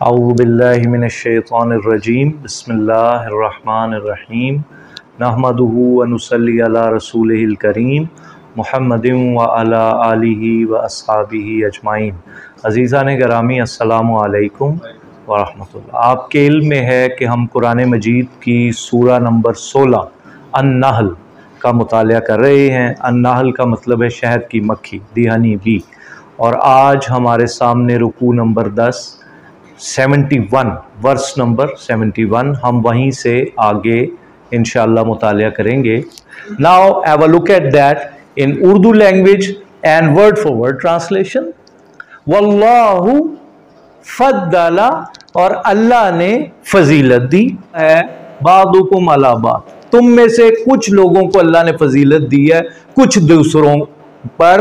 औज़ु बिल्लाहि मिनश्शैतानिर्रजीम बिस्मिल्लाहिर्रहमानिर्रहीम नहमदुहु व नुसल्ली अला रसूलिहिल करीम मुहम्मदिन व अला आलिहि व अस्हाबिहि अजमाइन। अज़ीज़ान गिरामी अस्सलामु अलैकुम व रहमतुल्लाह। आपके इल्म में है कि हम कुरान मजीद की सूरा नंबर 16 अन-नहल का मुतालिया कर रहे हैं। अन-नहल का मतलब है शहद की मक्खी, दी हनी बी। और आज हमारे सामने रुकू नंबर 10 71 वर्स नंबर 71, हम वहीं से आगे इंशाअल्लाह मुतालिया करेंगे। Now have a look at that in Urdu language and word for word translation. वल्लाहु फद्दला, और अल्लाह ने फजीलत दी है, बादुकुम अला बाद, तुम में से कुछ लोगों को अल्लाह ने फजीलत दी है कुछ दूसरों पर।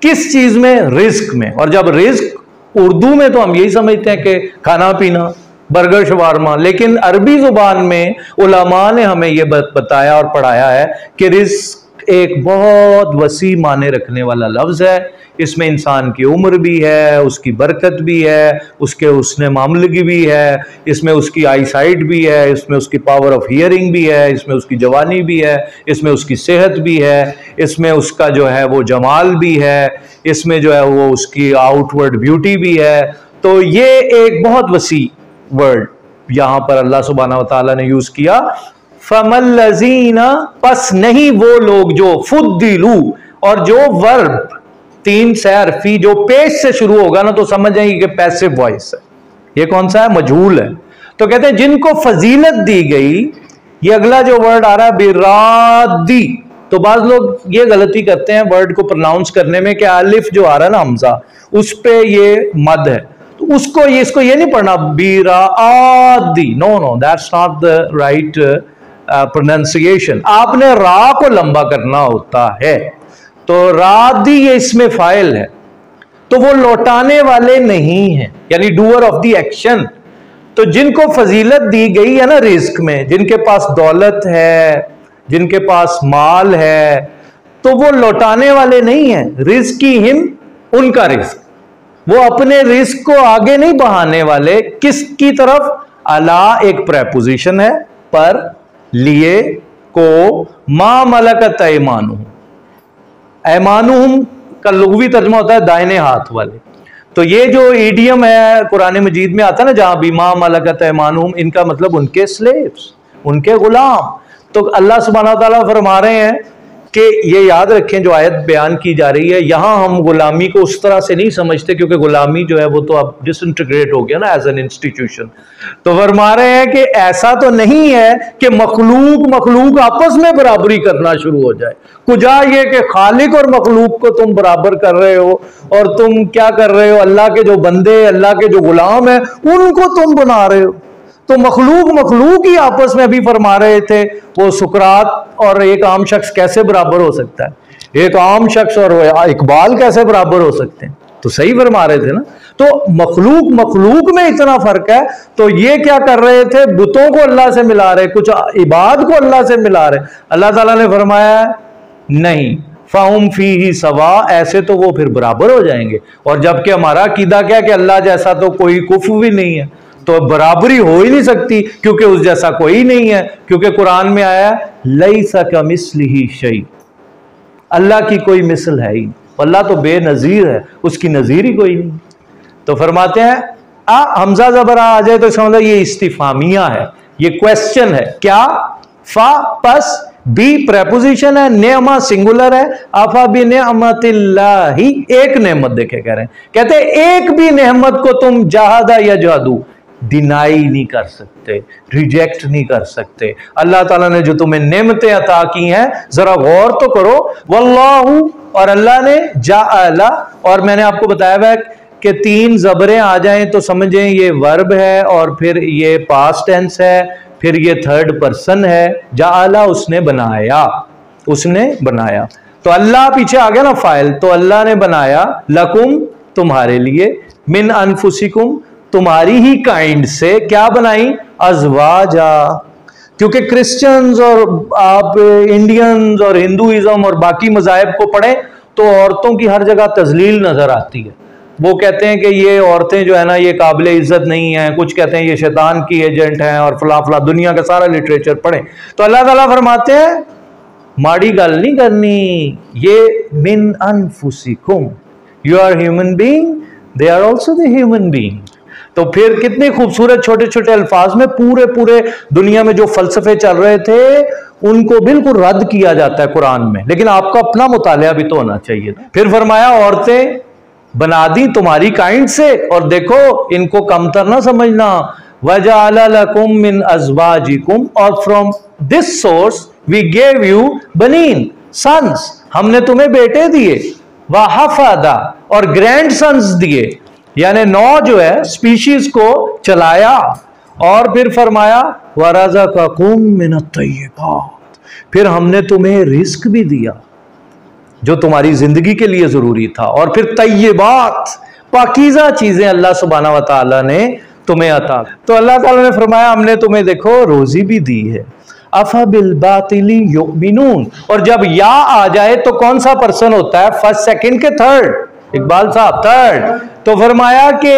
किस चीज में? रिस्क में। और जब रिस्क उर्दू में तो हम यही समझते हैं कि खाना पीना, बर्गर शवारमा, लेकिन अरबी जुबान में उलमा ने हमें यह बताया और पढ़ाया है कि रिस्क एक बहुत वसी माने रखने वाला लफ्ज है। इसमें इंसान की उम्र भी है, उसकी बरकत भी है, उसके उसने मामलगी भी है, इसमें उसकी आई साइट भी है, इसमें उसकी पावर ऑफ हियरिंग भी है, इसमें उसकी जवानी भी है, इसमें उसकी सेहत भी है, इसमें उसका जो है वो जमाल भी है, इसमें जो है वो उसकी आउटवर्ड ब्यूटी भी है। तो ये एक बहुत वसी वर्ड यहां पर अल्लाह सुब्हानहू व तआला ने यूज किया। फमल्लज़ीना, पस नहीं वो लोग जो फुद्दिलू, और जो वर्ब 3 से हरफी जो पेश से शुरू होगा ना तो समझ जाएंगे कि पैसिव वॉइस है। ये कौन सा है? मजहूल है। तो कहते हैं जिनको फजीलत दी गई। ये अगला जो वर्ड आ रहा है बिरादी, तो बाज लोग ये गलती करते हैं वर्ड को प्रोनाउंस करने में कि अलिफ जो आ रहा है ना हमजा, उस पे ये मद है, तो उसको ये इसको ये नहीं पढ़ना बिरादी। No no, that's not the right pronunciation. आपने रा को लंबा करना होता है। तो रादी ये इसमें फाइल है, तो वो लौटाने वाले नहीं है, यानी डूअर ऑफ द एक्शन। तो जिनको फजीलत दी गई है ना रिस्क में, जिनके पास दौलत है, जिनके पास माल है, तो वो लौटाने वाले नहीं है। रिस्क की हिम, उनका रिस्क, वो अपने रिस्क को आगे नहीं बढ़ाने वाले। किसकी तरफ? अला एक प्रेपोजिशन है, पर, लिए, को, मा मलकत ऐमानुहुम। ऐमानुहुम का लुग़वी तर्जुमा होता है दाहिने हाथ वाले। तो ये जो ईडियम है कुरान मजीद में आता है ना, जहां भी मा मलकत ऐमानुहुम, इनका मतलब उनके स्लेव्स, उनके गुलाम। तो अल्लाह सुब्हानहू व तआला फरमा रहे हैं कि ये याद रखें जो आयत बयान की जा रही है, यहां हम गुलामी को उस तरह से नहीं समझते, क्योंकि गुलामी जो है वो तो अब डिसइंटीग्रेट हो गया ना एज एन इंस्टीट्यूशन। तो फरमा रहे हैं कि ऐसा तो नहीं है कि मखलूक आपस में बराबरी करना शुरू हो जाए। कुजा ये कि खालिक और मखलूक को तुम बराबर कर रहे हो, और तुम क्या कर रहे हो? अल्लाह के जो बंदे, अल्लाह के जो गुलाम है, उनको तुम बना रहे हो। तो मखलूक ही आपस में अभी फरमा रहे थे, वो सुकरात और एक आम शख्स कैसे बराबर हो सकता है? एक आम शख्स और इकबाल कैसे बराबर हो सकते हैं? तो सही फरमा रहे थे ना। तो मखलूक में इतना फर्क है। तो ये क्या कर रहे थे? बुतों को अल्लाह से मिला रहे, कुछ इबाद को अल्लाह से मिला रहे। अल्लाह ताला ने फरमाया नहीं, फाहुम फी ही सवा, ऐसे तो वो फिर बराबर हो जाएंगे। और जबकि हमारा अकीदा क्या है कि अल्लाह जैसा तो कोई कुफू भी नहीं है, तो बराबरी हो ही नहीं सकती, क्योंकि उस जैसा कोई नहीं है। क्योंकि कुरान में आया लैसा कमिस्लिही शै, अल्लाह की कोई मिसल है ही, अल्लाह तो बेनजीर है, उसकी नजीर ही कोई नहीं। तो फरमाते हैं हमजा जबरा आ जाए तो इसका मतलब ये इस्तिफामिया है, ये क्वेश्चन है। क्या? फा पस, बी प्रेपोजिशन है, नेमा सिंगुलर है, आफा भी नेमतिल्लाही, एक नेमत देखे कह रहे हैं। कहते हैं एक भी नेमत को तुम जहादा या जादू डिनाई नहीं कर सकते, रिजेक्ट नहीं कर सकते। अल्लाह ताला ने जो तुम्हें नेमतें अता की हैं, जरा गौर तो करो। वल्लाहु, और अल्लाह ने जाअला, और मैंने आपको बताया है कि 3 जबरें आ जाएं तो समझें ये वर्ब है, और फिर ये पास्ट टेंस है, फिर ये थर्ड पर्सन है। जाअला उसने बनाया, उसने बनाया। तो अल्लाह पीछे आ गया ना फाइल, तो अल्लाह ने बनाया, लकुम तुम्हारे लिए, मिन अनफुसिकुम तुम्हारी ही काइंड से, क्या बनाई? अज़वाजा। क्योंकि क्रिश्चियंस और आप इंडियंस और हिंदुइज्म और बाकी मज़ाहिब को पढ़ें तो औरतों की हर जगह तजलील नजर आती है। वो कहते हैं कि ये औरतें जो है ना ये काबिल इज्जत नहीं है, कुछ कहते हैं ये शैतान की एजेंट हैं और फला फला, दुनिया का सारा लिटरेचर पढ़े। तो अल्लाह ताला फरमाते हैं माड़ी गल नहीं करनी, ये मिन अनफुसिकुम, you are human being, they are also the human being. तो फिर कितने खूबसूरत छोटे छोटे अल्फाज में पूरे पूरे दुनिया में जो फलसफे चल रहे थे उनको बिल्कुल रद्द किया जाता है कुरान में, लेकिन आपका अपना मुतालिया भी तो होना चाहिए। फिर फरमाया औरतें बना दी तुम्हारी काइंड से, और देखो इनको कमतर ना समझना, वजअल लकुम मिन अज़वाजिकुम, और from this source we gave you बनीन, सन्स, हमने तुम्हें बेटे दिए, वहफदा, और ग्रैंड सन्स दिए, यानी नौ जो है स्पीशीज को चलाया। और फिर फरमाया वरज़क़कुम मिनत-तय्यिबात, फिर हमने तुम्हें रिस्क भी दिया जो तुम्हारी जिंदगी के लिए जरूरी था, और फिर तय्यिबात, पाकीज़ा चीजें अल्लाह सुब्हानहू व तआला ने तुम्हें अता। तो अल्लाह ताला ने फरमाया हमने तुम्हें देखो रोजी भी दी है। अफा बिल बातिली युमिनून, और जब या आ जाए तो कौन सा पर्सन होता है, फर्स्ट सेकंड के थर्ड, इकबाल साहब थर्ड। तो फरमाया कि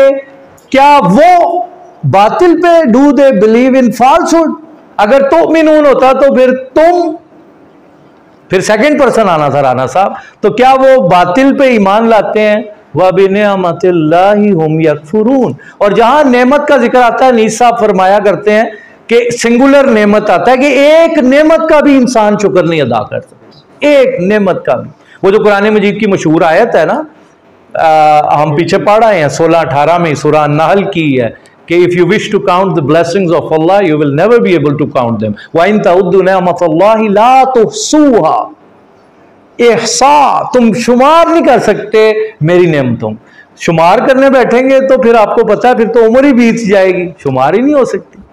क्या वो बातिल पे, do they believe in falsehood, अगर तो मिनून होता तो फिर तुम, फिर सेकंड पर्सन आना था राना साहब, तो क्या वो बातिल पे ईमान लाते हैं, व बिनिअमतिल्लाहि हुम यकफुरून। और जहां नेमत का जिक्र आता है नीस साहब फरमाया करते हैं कि सिंगुलर नेमत आता है कि एक नेमत का भी इंसान शुक्र नहीं अदा कर सकता, एक नेमत का भी। वो जो कुरान मजीद की मशहूर आयत है ना, हम पीछे पढ़ आए हैं 16-18 में सूरह अन-नहल की है कि if you wish to count the blessings of Allah you will never be able to count them, व इन तउद्दू निअमतल्लाहि ला तुहसूहा, इहसा, तुम शुमार नहीं कर सकते मेरी नेमतों। शुमार करने बैठेंगे तो फिर आपको पता है फिर तो उम्र ही बीत जाएगी, शुमार ही नहीं हो सकती।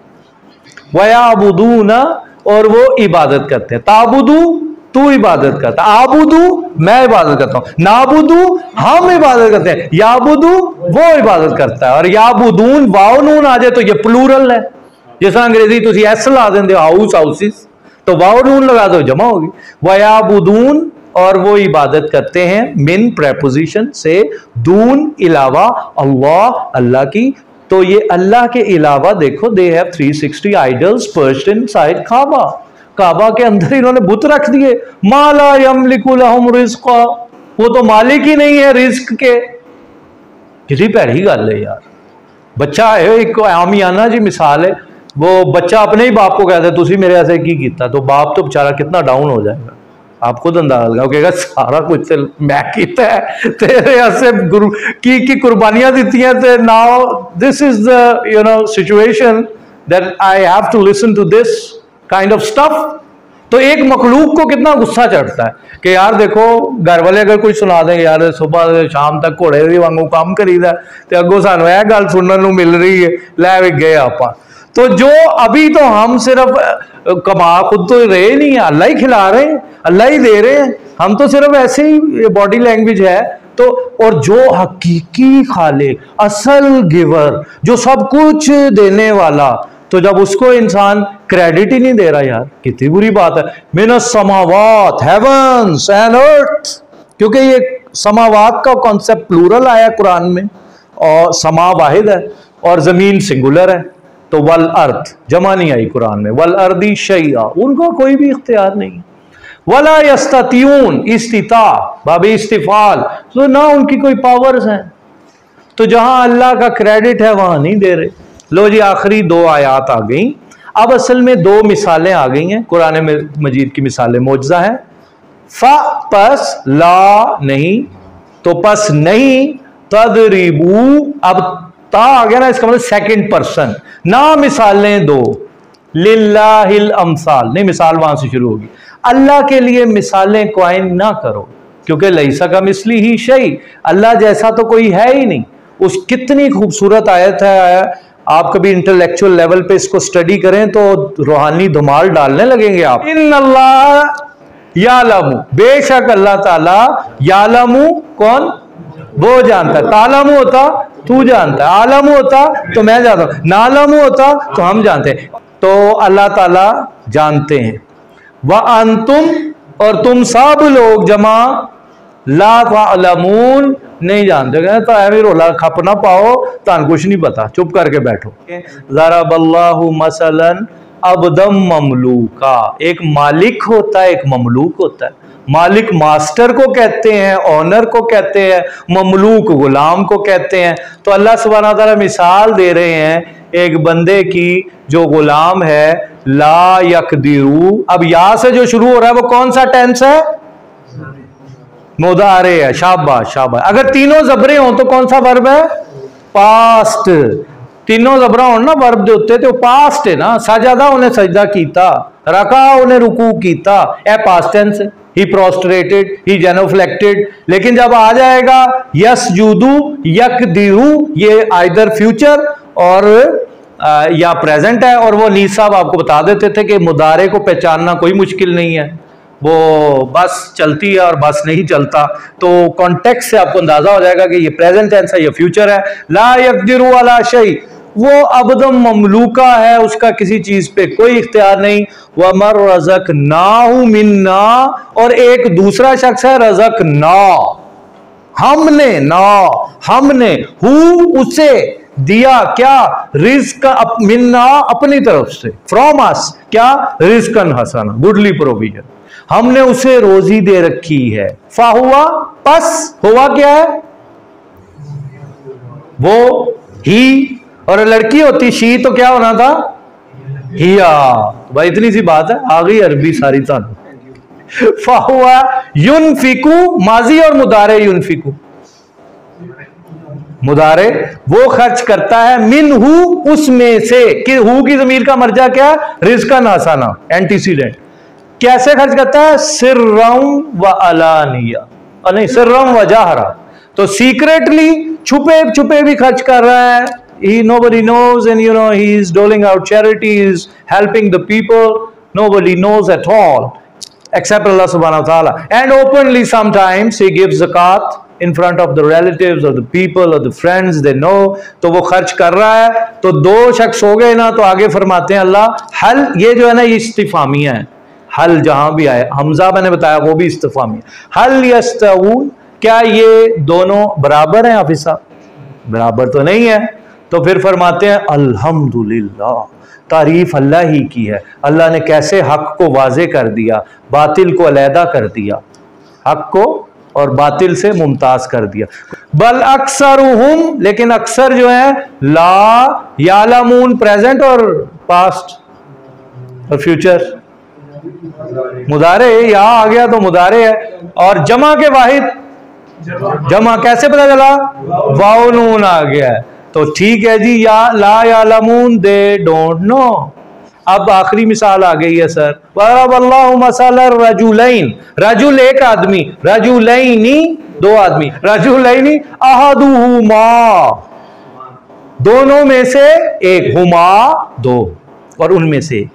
वयाबुदूना, और वो इबादत करते हैं, ताबुदू तू इबादत करता, आबुदू मैं इबादत करता हूं, नाबुदू हम इबादत करते हैं, याबुदू वो इबादत करता है। और याबुदून वाव नून आ जाए तो ये प्लूरल है, जैसा अंग्रेजी तुम एस ला देंगे हाउस हाउसिस, तो वाव नून लगा दो जमा होगी। वयाबुदून, और वो इबादत करते हैं मिन प्रेपोजिशन से, दून इलावा, अल्लाह अल्लाह की। तो ये अल्लाह के अलावा देखो दे हैव 360 आइडल्स पर्च्ड इनसाइड काबा, काबा के अंदर इन्होंने बुत रख दिए। माला यमलिकु लहुम रिज़्क़ा, वो तो मालिक ही नहीं है रिस्क के। कितनी भैड़ी गल है यार। बच्चा है, एक आमियाना जी मिसाल है, वो बच्चा अपने ही बाप को कहता है तुसी मेरे ऐसे की कीता, तो बाप तो बेचारा कितना डाउन हो जाएगा, आप खुद अंदाजा लगाओ, कहेगा सारा कुछ तो मैं कीता है, तेरे ऐसे गुरु की कुर्बानियां दी हैं, तो now this is the situation that I have to listen to this kind of stuff. तो एक मखलूक को कितना गुस्सा चढ़ता है कि यार देखो घर वाले अगर कोई सुना देंगे यार सुबह से शाम तक घोड़े भी वांगू काम करीदा तो अगों सानू यह गल सुनने को मिल रही है, लै गए आप। तो जो अभी तो हम सिर्फ कमा खुद तो रहे नहीं है, अल्लाह ही खिला रहे हैं, अल्लाह ही दे रहे हैं, हम तो सिर्फ ऐसे ही बॉडी लैंग्वेज है। तो और जो हकीकी खालिक, असल गिवर, जो सब कुछ देने वाला, तो जब उसको इंसान क्रेडिट ही नहीं दे रहा यार, कितनी बुरी बात है। मिनस समावात, हेवंस एंड अर्थ, क्योंकि ये समावात का कॉन्सेप्ट प्लूरल आया कुरान में, और समा वाहिद है और जमीन सिंगुलर है, तो वल अर्थ जमा नहीं आई कुरान में। वल अर्दी शैया, उनका कोई भी इख्तियार नहीं। वला यस्ततियून, इस्तिता बाबी इस्तिफाल, तो ना उनकी कोई पावर्स हैं। तो जहां अल्लाह का क्रेडिट है वहां नहीं दे रहे। लो जी आखिरी दो आयात आ गई। अब असल में दो मिसालें आ गई हैं कुरान मजीद की मिसालें मौजज़ा है। फा पस, ला नहीं, तो पस नहीं, तदरीबू, अब ता आ गया ना, इसका मतलब सेकंड पर्सन, ना मिसालें दो, लिल्लाहिल अमसाल, नहीं मिसाल वहां से शुरू होगी, अल्लाह के लिए मिसालें कायम ना करो, क्योंकि लैसा का मिसली ही शई, अल्लाह जैसा तो कोई है ही नहीं। उस कितनी खूबसूरत आयत है, आप कभी इंटेलेक्चुअल लेवल पे इसको स्टडी करें तो रूहानी धुमाल डालने लगेंगे आप। इन्नल्लाह यालमु, बेशक अल्लाह ताला, यालमु कौन, वो जानता है, तालमु होता तू जानता है, आलमु होता तो मैं जानता हूं, नालमु होता तो हम जानते हैं। तो अल्लाह ताला जानते हैं। व अंतुम, और तुम सब लोग जमा, ला तालमून, नहीं जानते, कहते तो एवं रोला खप ना पाओ, तान कुछ नहीं पता, चुप करके बैठो। ज़रबल्लाहु मसलन अब्दम ममलूका, एक मालिक होता है, एक ममलूक होता है। मालिक मास्टर को कहते हैं, ऑनर को कहते हैं, ममलूक गुलाम को कहते हैं। तो अल्लाह सुब्हानहू व तआला मिसाल दे रहे हैं एक बंदे की जो गुलाम है, ला यकदिरू। अब या से जो शुरू हो रहा है वो कौन सा टेंस है? मुदारे है। शाबाश शाबाश। अगर तीनों जबरे हों तो कौन सा वर्ब है? पास्ट। तीनों जबरा हो ना वर्ब दे उत्ते तो पास्ट है ना। सजदा उन्हें सजदा कीता, रका उन्हें रुकू कीता, ए पास्ट टेंस है। ही प्रोस्ट्रेटेड, ही जेनोफ्लेक्टेड। लेकिन जब आ जाएगा यसजुदू यकदिरू, ये आइदर फ्यूचर और या प्रेजेंट है। और वो नीस साहब आपको बता देते थे कि मुदारे को पहचानना कोई मुश्किल नहीं है, वो बस चलती है और बस नहीं चलता। तो कॉन्टेक्स्ट से आपको अंदाजा हो जाएगा कि ये प्रेजेंट टेंस है, ये फ्यूचर है। ला यकदिरू अला शै, वो अबदम ममलूका है, उसका किसी चीज पे कोई इख्तियार नहीं। वमर रज़क़नाहु मिन्ना, और एक दूसरा शख्स है रज़क़ना, हमने ना, हमने हु उसे दिया क्या? रिज़्क़ मिन्ना, अपनी तरफ से, फ्रॉम अस, क्या? रिज़्क़न हसना, गुडली प्रोविजन, हमने उसे रोजी दे रखी है। फाहुआ, पस हुआ क्या है? वो ही, और लड़की होती शी तो क्या होना था? हिया। भाई इतनी सी बात है, आ गई अरबी सारी तानु। फाहुआ युनफिकु, माजी और मुदारे युनफिकु। मुदारे वो खर्च करता है, मिनहु उसमें से, कि हु की ज़मीर का मर्जा क्या? रिज़्क़न हसना, एंटीसीडेंट। कैसे खर्च करता है? सिर्रम व अलानिया, नहीं सिर्रम व जहरा, तो सीक्रेटली, छुपे छुपे भी खर्च कर रहा है। Nobody knows, and he is doling out charity, he is helping the people. Nobody knows at all except Allah subhanahu wa ta'ala. And openly sometimes he gives zakat in front of the relatives or the people or the friends they know. तो वो खर्च कर रहा है। तो दो शख्स हो गए ना, तो आगे फरमाते हैं अल्लाह हल, ये जो है ना ये इस्तिफामिया है। हल जहां भी आए, हमजा मैंने बताया वो भी इस्तिफामिया। हल यस्तवून, क्या ये दोनों बराबर हैं? हाफिज साहब बराबर तो नहीं है। तो फिर फरमाते हैं अल्हम्दुलिल्लाह, तारीफ अल्लाह ही की है। अल्लाह ने कैसे हक को वाजे कर दिया, बातिल को अलहदा कर दिया, हक को और बातिल से मुमताज कर दिया। बल अक्सरुहुम, लेकिन अक्सर जो है ला यालमून, प्रेजेंट और पास्ट और फ्यूचर। मुदारे यहाँ आ गया तो मुदारे है। और जमा के वाहिद, जमा कैसे पता चला? वाव नून आ गया है। तो ठीक है जी, या ला यालमून, दे डोंट नो। अब आखिरी मिसाल आ गई है सर। वरबल्लाहु मसला रजुलैन, रजुल एक आदमी, रजुलैनी दो आदमी, रजुलैनी अहदुहुमा, दोनों में से एक, हुमा दो और उनमें से एक।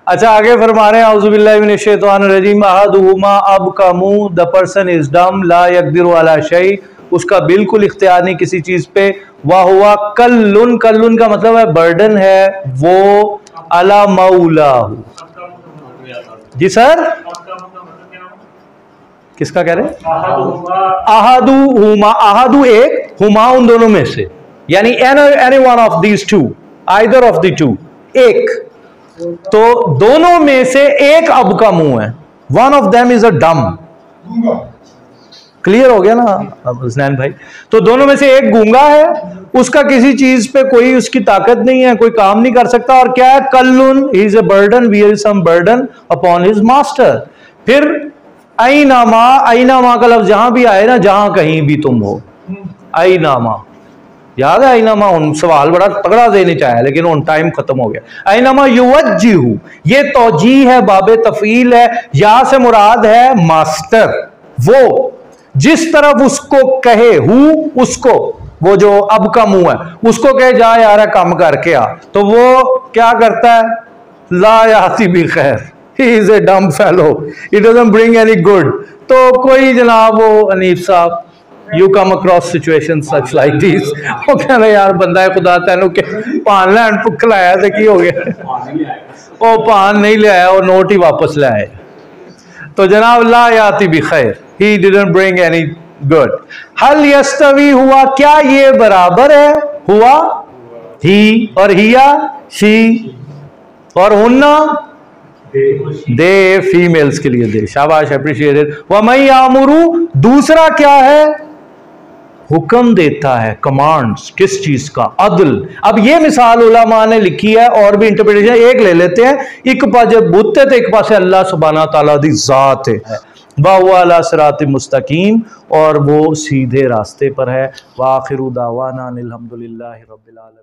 अच्छा आगे फरमा रहे हैं औज़ुबिल्लाहि मिनश शैतानिर रजीम, अहदुहुमा अबकमु, द पर्सन इज डम, ला यक़दिरु अला शै, उसका बिल्कुल इख्तियार नहीं किसी चीज पे। वाह हुआ कल्लुन, कल्लुन का मतलब है बर्डन है, वो अला मौलाहु। जी सर, किसका कह रहे? अहदु हुमा, अहदु एक, हुमा उन दोनों में से, यानी any one of these two, either of the two, एक। तो दोनों में से एक अब का मुंह है, one of them is a डम। क्लियर हो गया ना हुसनैन भाई? तो दोनों में से एक गूंगा है, उसका किसी चीज पे कोई उसकी ताकत नहीं है, कोई काम नहीं कर सकता। और क्या है? कल्लुन, he is a burden, bear some burden upon his master. फिर आईनामा, आईनामा का लफ्ज जहां भी आए ना, जहां कहीं भी तुम हो, आईनामा, याद है आईनामा? उन सवाल बड़ा तगड़ा देने चाहे लेकिन उन टाइम खत्म हो गया। आईनामा युवज्जिहु, ये तौजी है, बाबे तफील है, या से मुराद है मास्टर, वो जिस तरफ उसको कहे, हु उसको, वो जो अब का मुंह है उसको कहे जा यार काम करके आ, तो वो क्या करता है? ला याती भी खैर, ही इज ए डम fellow, it doesn't bring any good. तो कोई जनाब वो अनीफ साहब, you come across situation such like this, वो कह रहे यार बंदा है खुदा तेन के पान लैंड भुख लाया तो की हो गया, वो पान नहीं ले आया, वो नोट ही वापस ले आए। तो जनाब ला याती भी खैर, he didn't bring any good. हल यस्तवी हुआ, क्या ये बराबर है? हुआ, ही और हिया शी, और हुन्ना दे, फीमेल्स के लिए दे। शाबाश, अप्रिशिएटेड। वमई आमुरू, दूसरा क्या है? हुक्म देता है, कमांड्स। किस चीज का? अदल। अब ये मिसाल उलमा ने लिखी है, और भी इंटरप्रिटेशन एक ले लेते हैं। एक पास बुत है तो एक पास अल्लाह सुब्हाना तआला दी जात है। बाहुआ अला सिरात मुस्तकीम, और वो सीधे रास्ते पर है। वाखिरु दावाना अनिल हम्दुलिल्लाहि रब्बिल आलमीन।